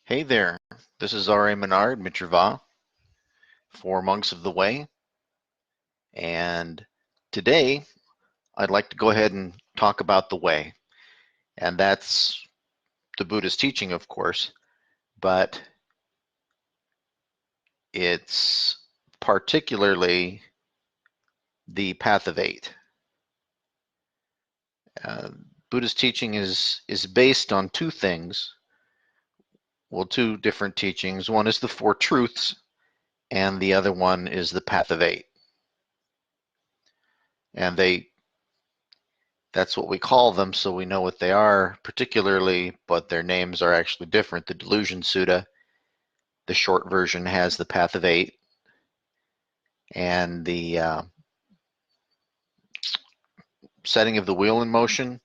Hey there, this is R A Manard, Mitrava, for Monks of the Way, and today I'd like to go ahead and talk about the way, and that's the Buddha's teaching, of course, but it's particularly the Path of Eight. Uh, Buddha's teaching is based on two things, well, two different teachings. One is the Four Truths, and the other one is the Path of Eight, and that's what we call them, so we know what they are particularly, but their names are actually different. The Delusion Sutta, the short version, has the Path of Eight, and the setting of the wheel in motion,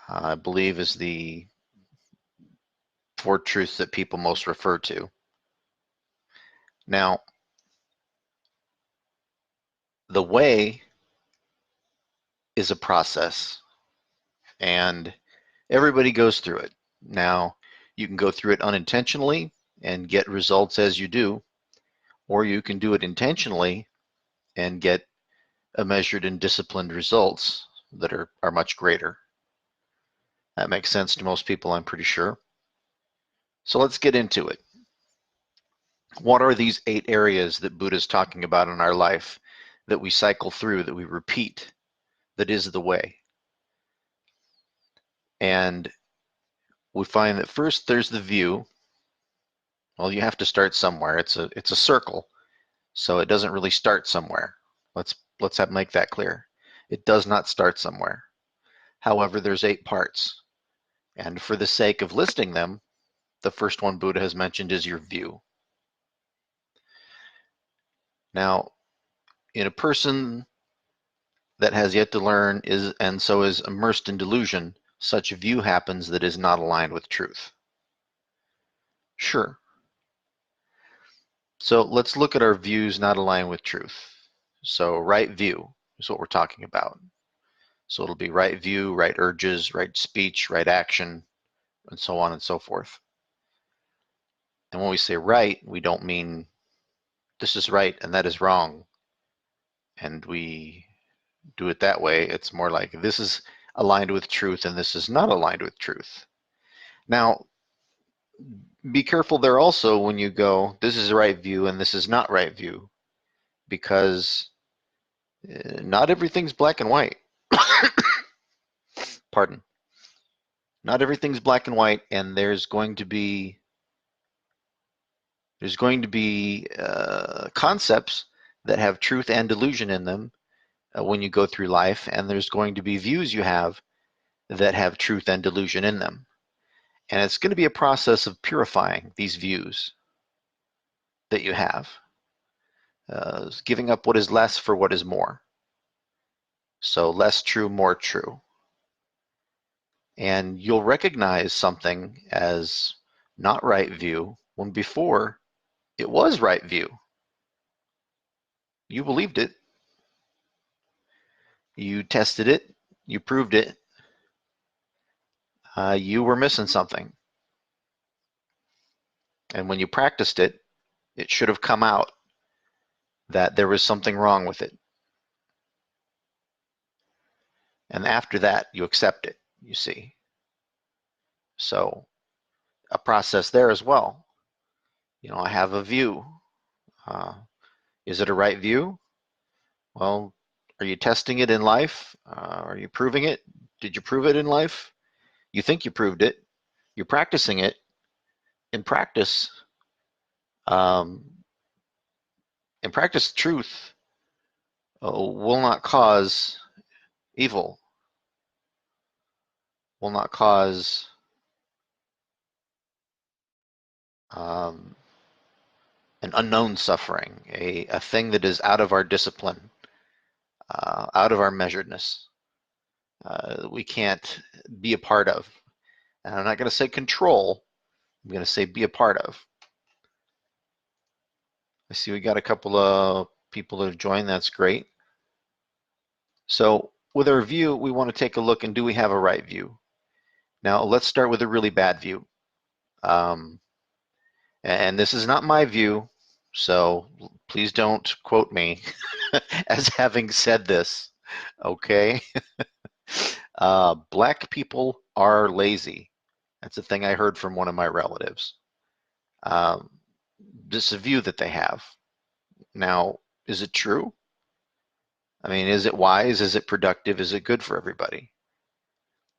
I believe, is the Four Truths that people most refer to. Now, the way is a process, and everybody goes through it. Now, you can go through it unintentionally and get results as you do, or you can do it intentionally and get measured and disciplined results that are much greater. That makes sense to most people, I'm pretty sure. So let's get into it. What are these 8 areas that Buddha is talking about in our life that we cycle through, that we repeat, that is the way? And we find that first there's the view. Well, you have to start somewhere. It's a circle, so it doesn't really start somewhere. Let's make that clear. It does not start somewhere. However, there's 8 parts. And for the sake of listing them, the first one Buddha has mentioned is your view. Now, in a person that has yet to learn and so is immersed in delusion, such view happens that is not aligned with truth. Sure. So let's look at our views not aligned with truth. So right view is what we're talking about. So it'll be right view, right urges, right speech, right action, and so on and so forth. And when we say right, we don't mean this is right and that is wrong, and we do it that way. It's more like this is aligned with truth and this is not aligned with truth. Now, be careful there also when you go, this is right view and this is not right view, because not everything's black and white. Pardon. Not everything's black and white, and there's going to be concepts that have truth and delusion in them when you go through life, and there's going to be views you have that have truth and delusion in them. And it's going to be a process of purifying these views that you have, giving up what is less for what is more. So less true, more true. And you'll recognize something as not right view when before it was right view. You believed it. You tested it. You proved it. You were missing something. And when you practiced it, it should have come out that there was something wrong with it. And after that, you accept it, you see. So a process there as well. You know, I have a view. Is it a right view? Well, are you testing it in life? Are you proving it? Did you prove it in life? You think you proved it. You're practicing it. In practice, truth will not cause evil, will not cause an unknown suffering, a thing that is out of our discipline, out of our measuredness. We can't be a part of. And I'm not going to say control. I'm going to say be a part of. I see we got a couple of people that have joined. That's great. So with our view, we want to take a look and do we have a right view? Now let's start with a really bad view. Um, and this is not my view, so please don't quote me as having said this, okay? Black people are lazy. That's a thing I heard from one of my relatives. Um, this is a view that they have. Now, is it true? I mean, is it wise? Is it productive? Is it good for everybody?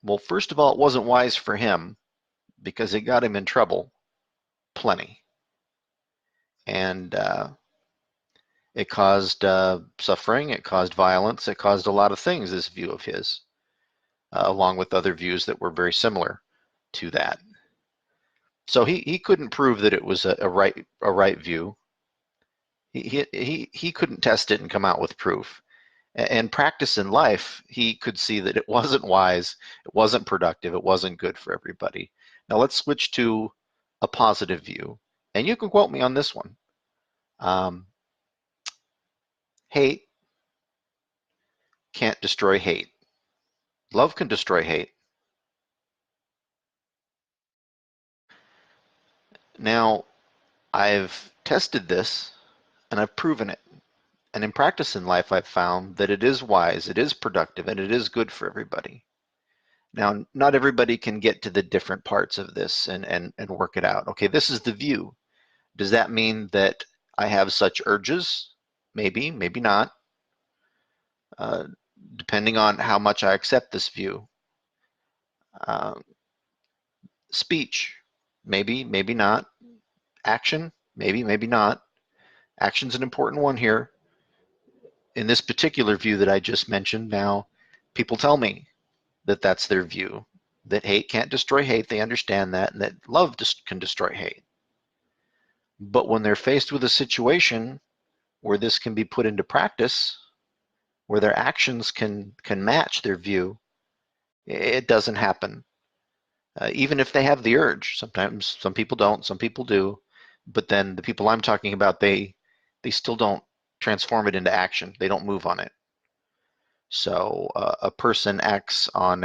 Well, first of all, it wasn't wise for him because it got him in trouble plenty. And it caused suffering, it caused violence, it caused a lot of things, this view of his, along with other views that were very similar to that. So he couldn't prove that it was a right view. He couldn't test it and come out with proof. And practice in life, he could see that it wasn't wise, it wasn't productive, it wasn't good for everybody. Now let's switch to a positive view. And you can quote me on this one. Hate can't destroy hate. Love can destroy hate. Now, I've tested this and I've proven it. And in practice in life, I've found that it is wise, it is productive, and it is good for everybody. Now, not everybody can get to the different parts of this and work it out. Okay, this is the view. Does that mean that I have such urges? Maybe, maybe not, uh, depending on how much I accept this view. Uh, Speech, maybe, maybe not. Action, maybe, maybe not. Action's an important one here. In this particular view that I just mentioned, now people tell me that that's their view, that hate can't destroy hate. They understand that, and that love can destroy hate. But when they're faced with a situation where this can be put into practice, where their actions can match their view, it doesn't happen. Even if they have the urge, sometimes some people don't, some people do, but then the people I'm talking about, they still don't transform it into action. They don't move on it. So a person acts on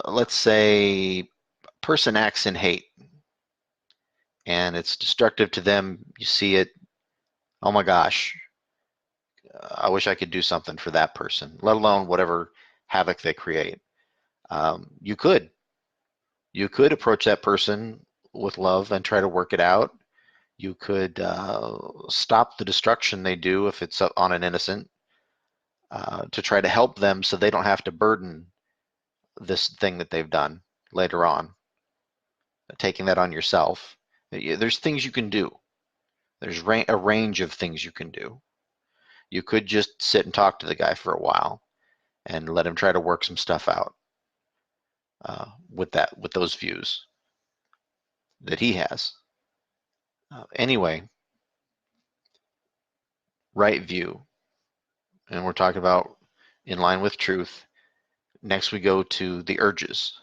let's say, a person acts in hate, and it's destructive to them. You see it. Oh my gosh, I wish I could do something for that person, let alone whatever havoc they create. You could approach that person with love and try to work it out. You could stop the destruction they do if it's on an innocent, to try to help them so they don't have to burden this thing that they've done later on, taking that on yourself. There's things you can do. There's a range of things you can do. You could just sit and talk to the guy for a while and let him try to work some stuff out with those views that he has. Anyway, right view, and we're talking about in line with truth. Next, we go to the urges.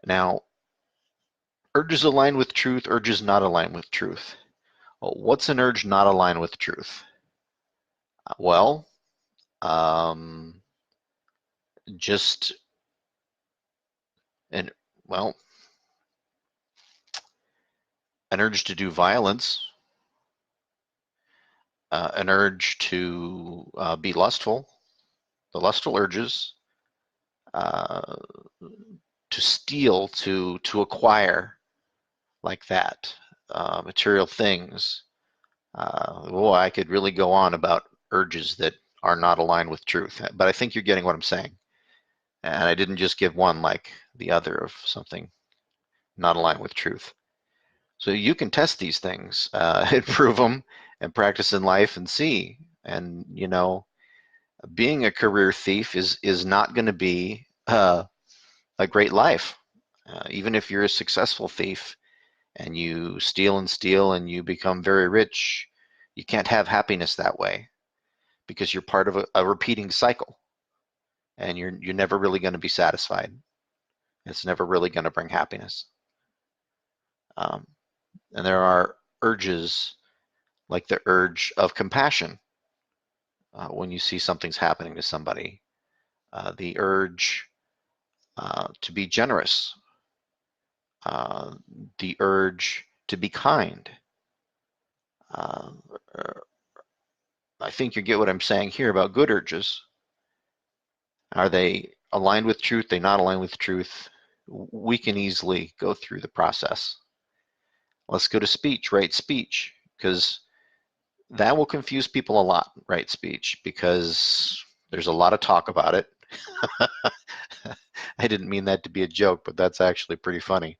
Now, urges align with truth, urges not align with truth. Well, what's an urge not aligned with truth? Well, um, just an well, an urge to do violence, an urge to be lustful, the lustful urges, uh, to steal, to acquire, like that, material things. I could really go on about urges that are not aligned with truth, but I think you're getting what I'm saying. And I didn't just give one like the other of something not aligned with truth. So you can test these things, and prove them, and practice in life and see. And being a career thief is not going to be a great life. Even if you're a successful thief and you steal and steal and you become very rich, you can't have happiness that way, because you're part of a repeating cycle, and you're never really going to be satisfied. It's never really going to bring happiness. And there are urges, like the urge of compassion, when you see something's happening to somebody, the urge to be generous, the urge to be kind. Uh, I think you get what I'm saying here about good urges. Are they aligned with truth? They not aligned with truth? We can easily go through the process. Let's go to speech, right speech, because that will confuse people a lot, right speech, because there's a lot of talk about it. I didn't mean that to be a joke, but that's actually pretty funny.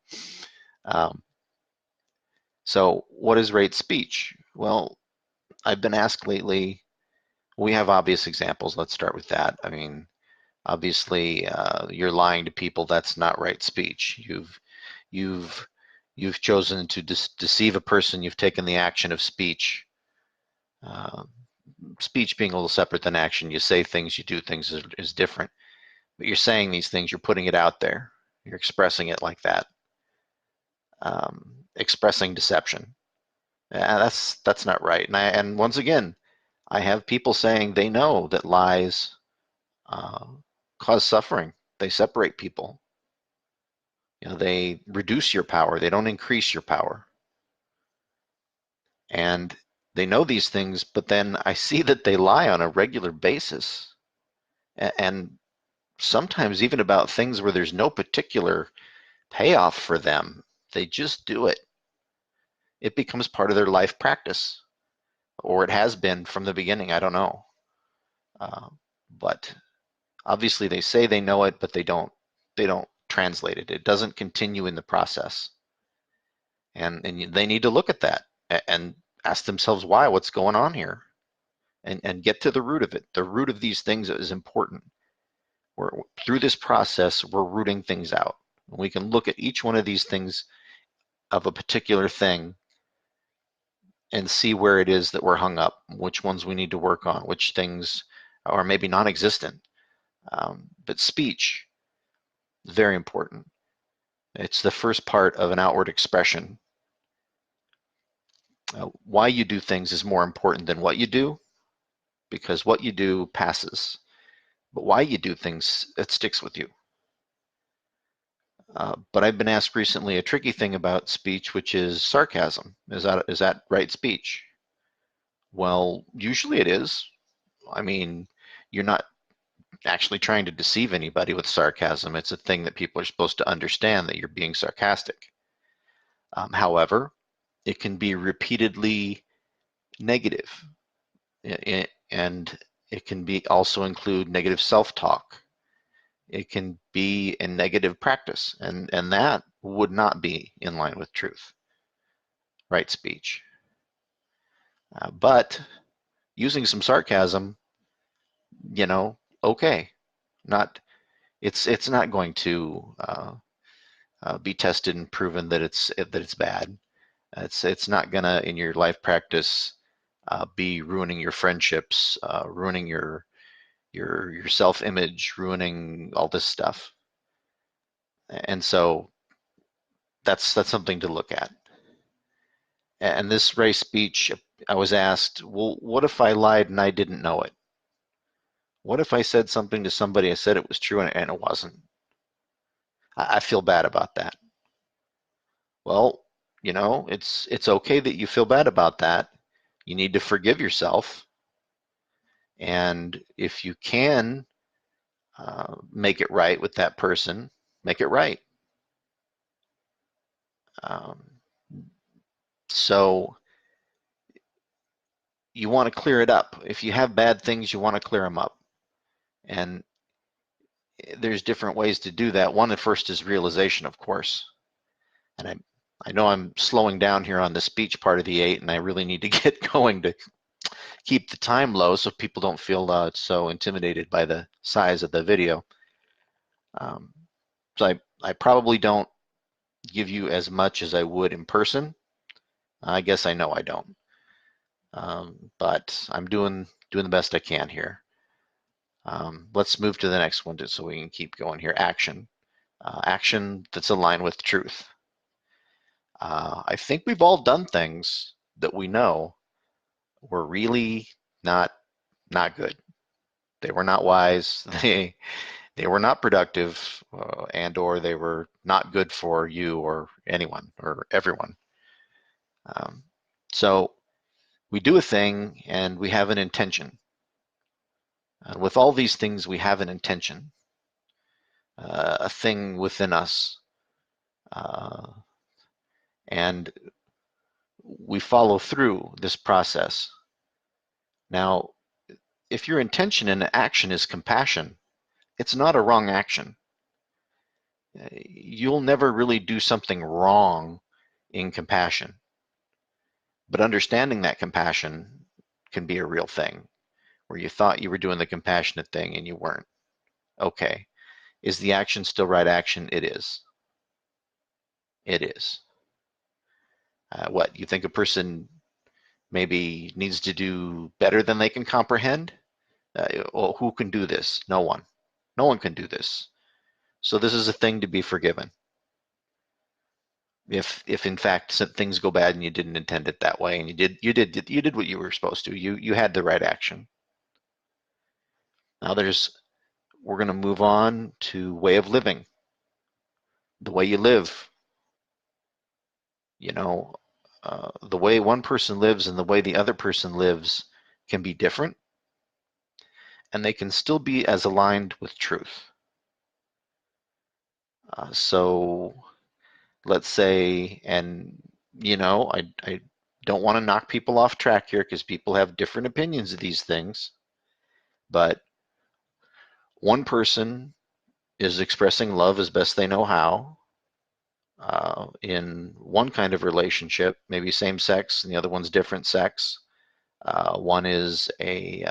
So what is right speech? Well, I've been asked lately, we have obvious examples. Let's start with that. I mean, obviously, you're lying to people. That's not right speech. You've you've chosen to deceive a person. You've taken the action of speech. Uh, Speech being a little separate than action. You say things, you do things is different. But you're saying these things. You're putting it out there. You're expressing it like that. Expressing deception. That's not right. And once again, I have people saying they know that lies cause suffering. They separate people. You know, they reduce your power. They don't increase your power. And they know these things, but then I see that they lie on a regular basis. And sometimes even about things where there's no particular payoff for them. They just do it. It becomes part of their life practice, or it has been from the beginning. I don't know. But obviously they say they know it, but they don't translate it. It doesn't continue in the process. And they need to look at that and ask themselves why, what's going on here, and get to the root of it. The root of these things is important. Through this process, we're rooting things out. We can look at each one of these things of a particular thing and see where it is that we're hung up, which ones we need to work on, which things are maybe non-existent. But speech is very important. It's the first part of an outward expression. Why you do things is more important than what you do, because what you do passes. But why you do things, it sticks with you. But I've been asked recently a tricky thing about speech, which is sarcasm. Is that right speech? Well, usually it is. I mean, you're not actually trying to deceive anybody with sarcasm. It's a thing that people are supposed to understand that you're being sarcastic. However, it can be repeatedly negative, and it can be also include negative self-talk. It can be a negative practice, and that would not be in line with truth, right speech. But using some sarcasm, okay, not it's not going to be tested and proven that it's bad. It's not gonna in your life practice be ruining your friendships, ruining your self-image, ruining all this stuff. And so that's something to look at. And this race speech, I was asked, well, what if I lied and I didn't know it? What if I said something to somebody, I said it was true and it wasn't? I feel bad about that. Well, it's okay that you feel bad about that. You need to forgive yourself. And if you can make it right with that person, make it right. Um, so you want to clear it up. If you have bad things, you want to clear them up. And there's different ways to do that. One at first is realization, of course. And I know I'm slowing down here on the speech part of the 8, and I really need to get going to keep the time low so people don't feel so intimidated by the size of the video. So I probably don't give you as much as I would in person. I guess I know I don't. But I'm doing the best I can here. Let's move to the next one so we can keep going here. Action. Action that's aligned with truth. I think we've all done things that we know were really not good. They were not wise. they were not productive, and or they were not good for you or anyone or everyone. Um, so we do a thing and we have an intention. And with all these things, we have an intention, a thing within us, uh, and we follow through this process. Now, if your intention and action is compassion, it's not a wrong action. You'll never really do something wrong in compassion. But understanding that compassion can be a real thing, where you thought you were doing the compassionate thing and you weren't. Okay. Is the action still right action? It is. It is. What, you think a person maybe needs to do better than they can comprehend? Well, who can do this? No one. No one can do this. So this is a thing to be forgiven. If in fact things go bad and you didn't intend it that way, and you did what you were supposed to. You had the right action. Now we're going to move on to way of living, the way you live. You know, the way one person lives and the way the other person lives can be different, and they can still be as aligned with truth. So let's say, and I don't want to knock people off track here because people have different opinions of these things, but one person is expressing love as best they know how in one kind of relationship, maybe same sex, and the other one's different sex. One is a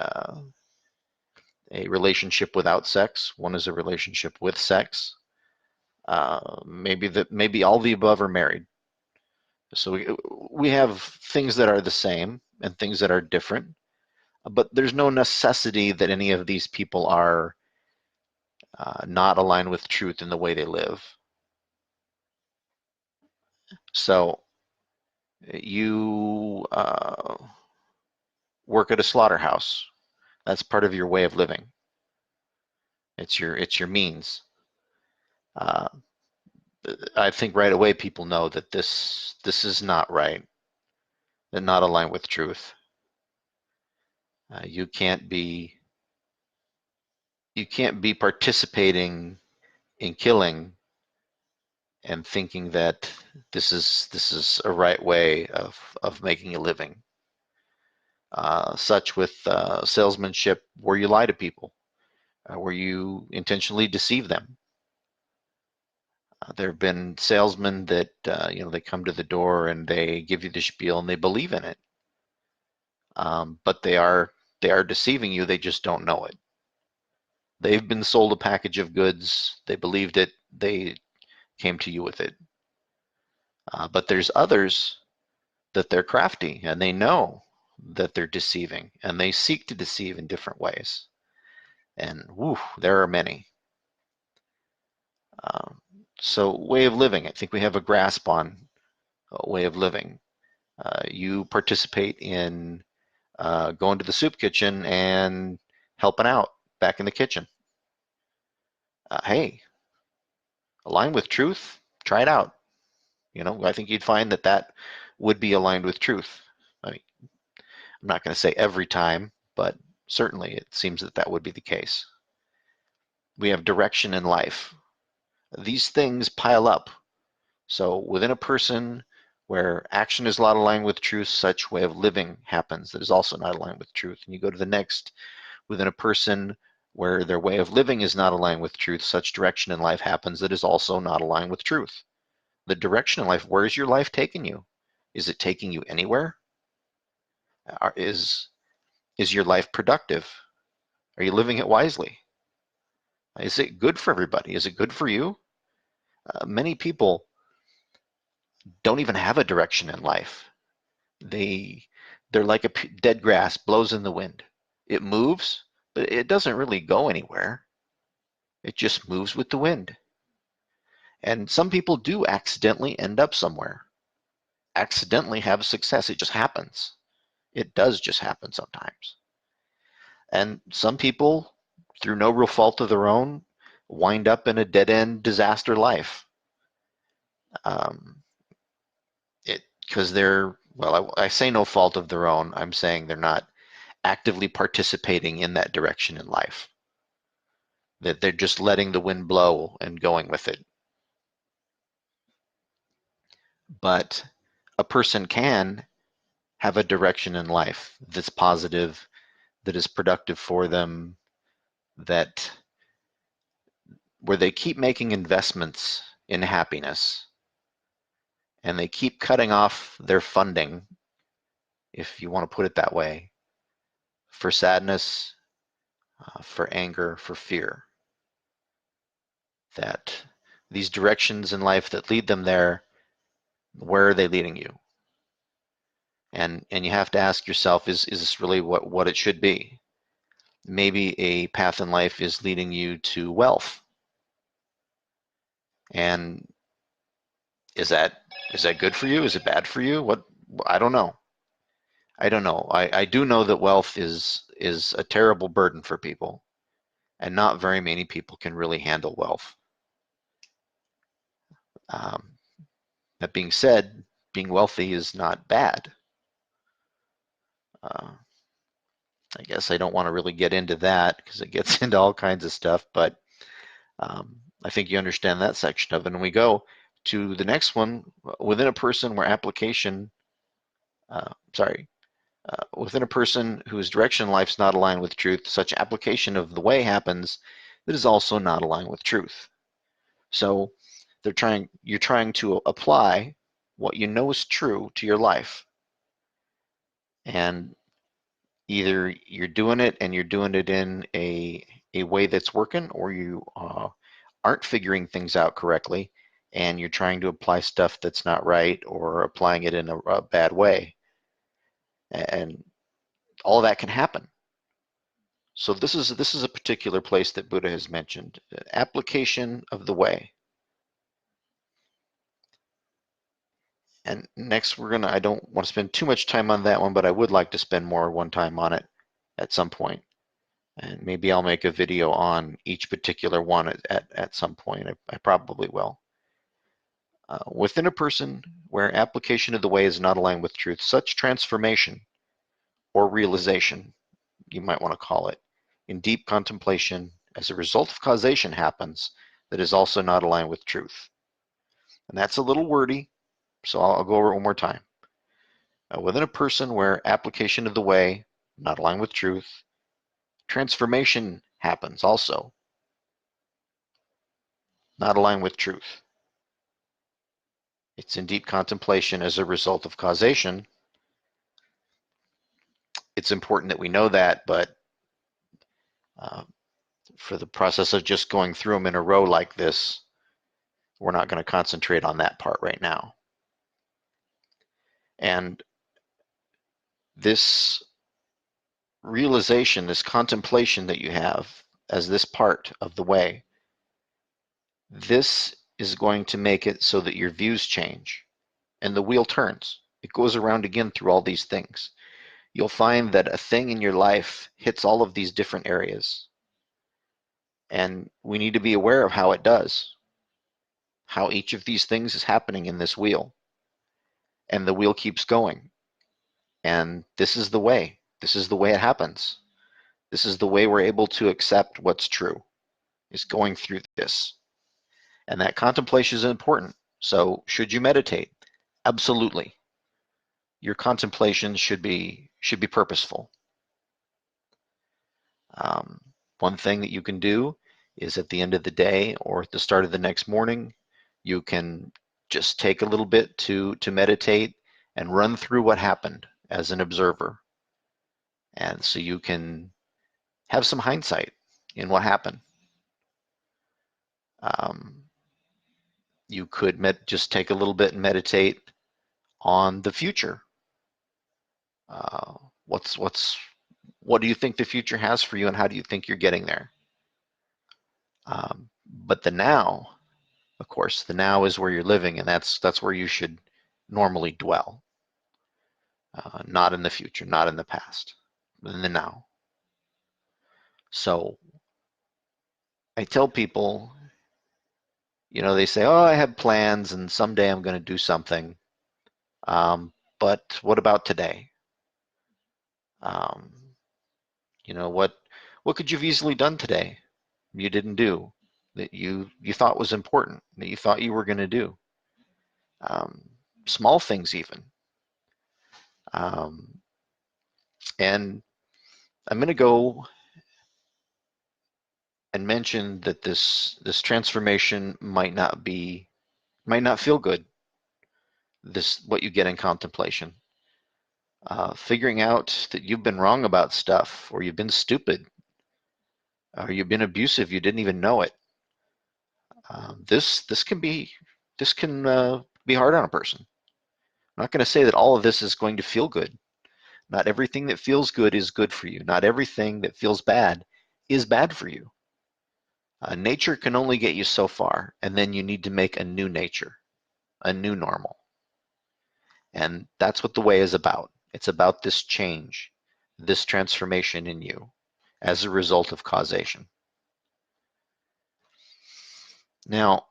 relationship without sex. One is a relationship with sex. Maybe all the above are married. So we have things that are the same and things that are different, but there's no necessity that any of these people are not aligned with truth in the way they live. So you work at a slaughterhouse. That's part of your way of living. It's your means. Uh, I think right away people know that this is not right. They're not aligned with truth. You can't be participating in killing and thinking that this is a right way of making a living. Such with salesmanship, where you lie to people, where you intentionally deceive them. There have been salesmen that they come to the door and they give you the spiel and they believe in it, but they are deceiving you. They just don't know it. They've been sold a package of goods. They believed it. They came to you with it. But there's others that they're crafty and they know that they're deceiving and they seek to deceive in different ways. And whew, there are many. So way of living, I think we have a grasp on way of living. You participate in going to the soup kitchen and helping out back in the kitchen. Hey, align with truth, try it out. I think you'd find that would be aligned with truth. I mean, I'm not going to say every time, but certainly it seems that would be the case. We have direction in life. These things pile up. So within a person where action is not aligned with truth, such way of living happens that is also not aligned with truth. And you go to the next, within a person where their way of living is not aligned with truth, such direction in life happens that is also not aligned with truth. The direction in life, where is your life taking you? Is it taking you anywhere? Is your life productive? Are you living it wisely? Is it good for everybody? Is it good for you? Many people don't even have a direction in life. They're like a dead grass, blows in the wind. It moves, but it doesn't really go anywhere. It just moves with the wind. And some people do accidentally end up somewhere, accidentally have success. It just happens. It does just happen sometimes. And some people, through no real fault of their own, wind up in a dead-end disaster life. Because they're, well, I say no fault of their own. I'm saying they're not actively participating in that direction in life. That they're just letting the wind blow and going with it. But a person can have a direction in life that's positive, that is productive for them, that where they keep making investments in happiness and they keep cutting off their funding, if you want to put it that way, for sadness, for anger, for fear. That these directions in life that lead them there, where are they leading you? And you have to ask yourself, is this really what it should be? Maybe a path in life is leading you to wealth. And is that good for you? Is it bad for you? What, I don't know. I don't know. I do know that wealth is a terrible burden for people, and not very many people can really handle wealth. Um, that being said, being wealthy is not bad. I guess I don't want to really get into that because it gets into all kinds of stuff, but I think you understand that section of it. And we go to the next one, within a person where application, within a person whose direction in life is not aligned with truth, such application of the way happens that is also not aligned with truth. So you're trying to apply what you know is true to your life. And either you're doing it and you're doing it in a way that's working, or you aren't figuring things out correctly and you're trying to apply stuff that's not right or applying it in a bad way. And all of that can happen. So this is a particular place that Buddha has mentioned, application of the way. And next I don't want to spend too much time on that one, but I would like to spend more one time on it at some point. And maybe I'll make a video on each particular one at some point. I probably will. Within a person where application of the way is not aligned with truth, such transformation or realization, you might want to call it, in deep contemplation as a result of causation happens that is also not aligned with truth. And that's a little wordy, so I'll go over it one more time. Within a person where application of the way, not aligned with truth, transformation happens also, not aligned with truth. It's in deep contemplation as a result of causation. It's important that we know that, but for the process of just going through them in a row like this, we're not going to concentrate on that part right now. And this realization, this contemplation that you have as this part of the way, this is going to make it so that your views change and the wheel turns. It goes around again through all these things. You'll find that a thing in your life hits all of these different areas. And we need to be aware of how it does, how each of these things is happening in this wheel. And the wheel keeps going. And this is the way. This is the way it happens. This is the way we're able to accept what's true, is going through this. And that contemplation is important. So should you meditate? Absolutely. Your contemplation should be purposeful. One thing that you can do is at the end of the day or at the start of the next morning, you can just take a little bit to meditate and run through what happened as an observer. And so you can have some hindsight in what happened. You could just take a little bit and meditate on the future. What do you think the future has for you, and how do you think you're getting there? But the now, of course, the now is where you're living, and that's where you should normally dwell. Not in the future, not in the past, but in the now. So I tell people, they say, oh, I have plans and someday I'm going to do something. But what about today? Um, what could you have easily done today you didn't do, that you thought was important, that you thought you were going to do? Um, Small things even. Um, and I'm going to go and mention that this transformation might not feel good. This what you get in contemplation. Figuring out that you've been wrong about stuff, or you've been stupid, or you've been abusive, you didn't even know it. This can be hard on a person. I'm not going to say that all of this is going to feel good. Not everything that feels good is good for you. Not everything that feels bad is bad for you. Nature can only get you so far, and then you need to make a new nature, a new normal. And that's what the way is about. It's about this change, this transformation in you as a result of causation. Now,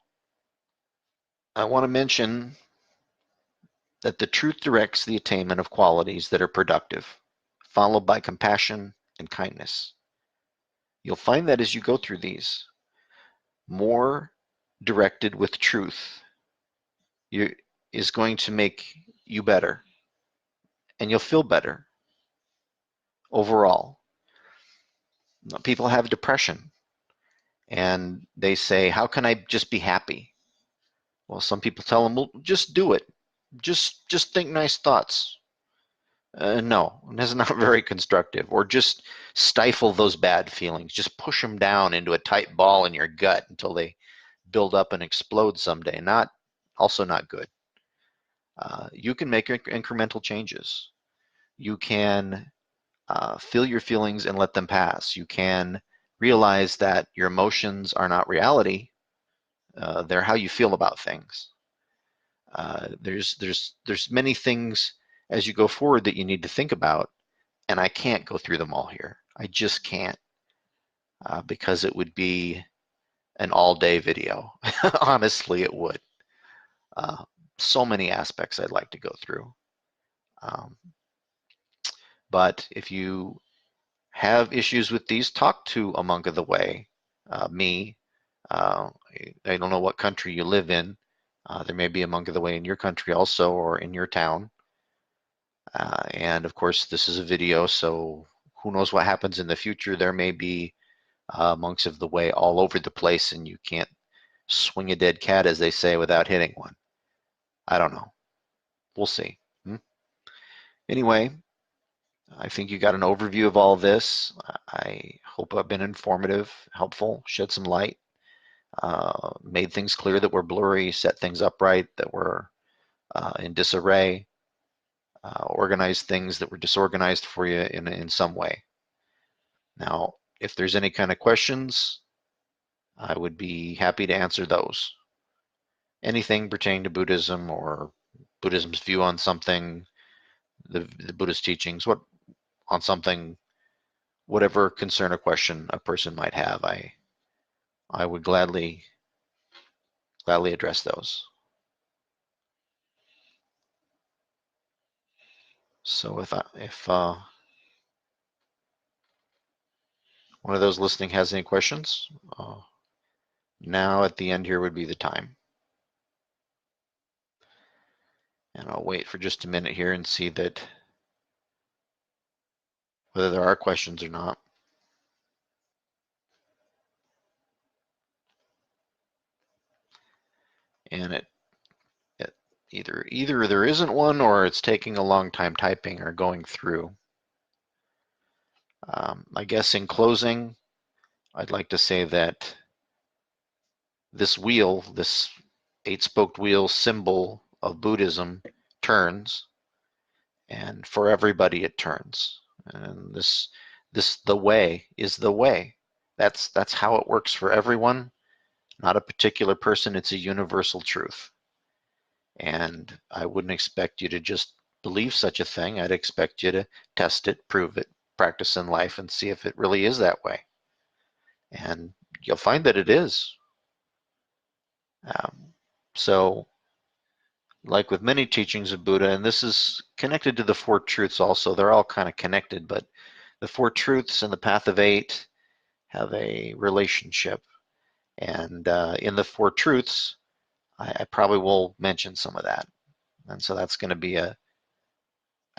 I want to mention that the truth directs the attainment of qualities that are productive, followed by compassion and kindness. You'll find that as you go through these, more directed with truth is going to make you better, and you'll feel better overall. People have depression, and they say, how can I just be happy? Well, some people tell them, well, just do it. Just think nice thoughts. No, that's not very constructive. Or just stifle those bad feelings. Just push them down into a tight ball in your gut until they build up and explode someday. Also not good. You can make incremental changes. You can feel your feelings and let them pass. You can realize that your emotions are not reality. They're how you feel about things. There's many things as you go forward that you need to think about, and I can't go through them all here. I just can't, because it would be an all-day video. Honestly, it would. So many aspects I'd like to go through. Um, but if you have issues with these, talk to a monk of the way, me. Uh, I don't know what country you live in. There may be a monk of the way in your country also, or in your town. And of course, this is a video, so who knows what happens in the future. There may be monks of the way all over the place, and you can't swing a dead cat, as they say, without hitting one. I don't know. We'll see. Anyway, I think you got an overview of all this. I hope I've been informative, helpful, shed some light, made things clear that were blurry, set things up right that were in disarray, organized things that were disorganized for you in some way. Now, if there's any kind of questions, I would be happy to answer those. Anything pertaining to Buddhism or Buddhism's view on something, the Buddhist teachings, on something, whatever concern or question a person might have, I would gladly address those. So if one of those listening has any questions, now at the end here would be the time. And I'll wait for just a minute here and see that whether there are questions or not. And it either there isn't one, or it's taking a long time typing or going through. I guess in closing, I'd like to say that this wheel, this 8-spoked wheel symbol of Buddhism, turns, and for everybody it turns. And the way is the way. That's how it works for everyone, not a particular person. It's a universal truth. And I wouldn't expect you to just believe such a thing. I'd expect you to test it, prove it, practice in life, and see if it really is that way. And you'll find that it is. So, like with many teachings of Buddha, and this is connected to the Four Truths also, they're all kind of connected, but the Four Truths and the Path of Eight have a relationship. And in the Four Truths, I probably will mention some of that. And so that's going to be a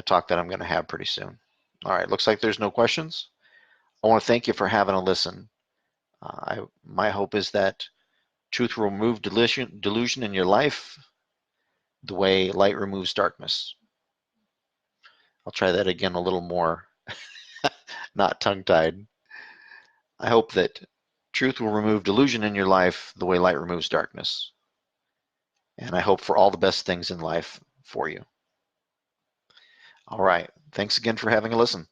talk that I'm going to have pretty soon. All right, looks like there's no questions. I want to thank you for having a listen. My hope is that truth will remove delusion in your life the way light removes darkness. I'll try that again a little more, not tongue-tied. I hope that truth will remove delusion in your life the way light removes darkness. And I hope for all the best things in life for you. All right. Thanks again for having a listen.